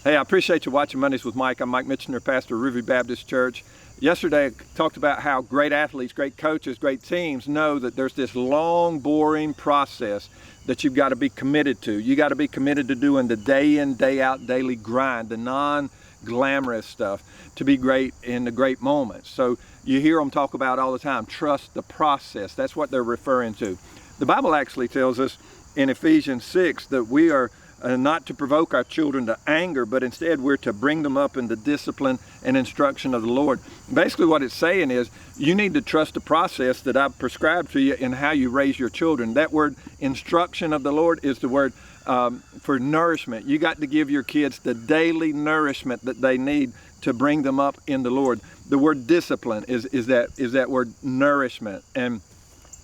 Hey, I appreciate you watching Mondays with Mike. I'm Mike Michener, pastor of Riverview Baptist Church. Yesterday I talked about how great athletes, great coaches, great teams know that there's this long, boring process that you've got to be committed to. You got to be committed to doing the day in, day out, daily grind, the non-glamorous stuff to be great in the great moments. So you hear them talk about all the time, trust the process. That's what they're referring to. The Bible actually tells us in Ephesians 6 that we are not to provoke our children to anger, but instead we're to bring them up in the discipline and instruction of the Lord. Basically what it's saying is you need to trust the process that I've prescribed to you in how you raise your children. That word instruction of the Lord is the word for nourishment. You got to give your kids the daily nourishment that they need to bring them up in the Lord. The word discipline is that word nourishment, and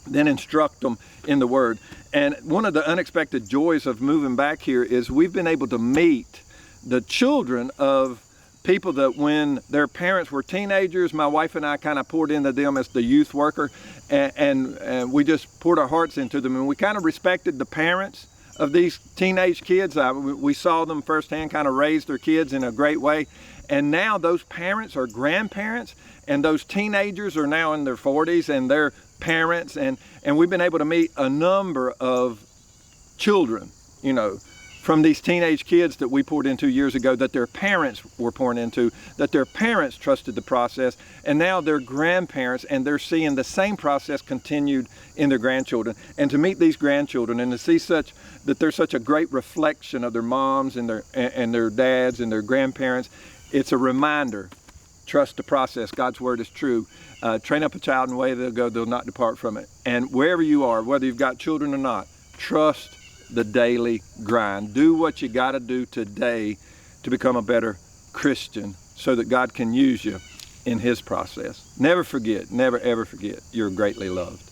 then instruct them in the Word. And one of the unexpected joys of moving back here is we've been able to meet the children of people that when their parents were teenagers, my wife and I kind of poured into them as the youth worker, and we just poured our hearts into them, and we kind of respected the parents of these teenage kids. We saw them firsthand kind of raise their kids in a great way. And now those parents are grandparents, and those teenagers are now in their 40s and they're parents, and we've been able to meet a number of children, you know, from these teenage kids that we poured into years ago, that their parents were pouring into, that their parents trusted the process, and now they're grandparents and they're seeing the same process continued in their grandchildren. And to meet these grandchildren and to see that they're such a great reflection of their moms and their dads and their grandparents, it's a reminder. Trust the process. God's word is true. Train up a child in the way they'll go, they'll not depart from it. And wherever you are, whether you've got children or not, trust the daily grind. Do what you got to do today to become a better Christian so that God can use you in His process. Never forget, never ever forget, you're greatly loved.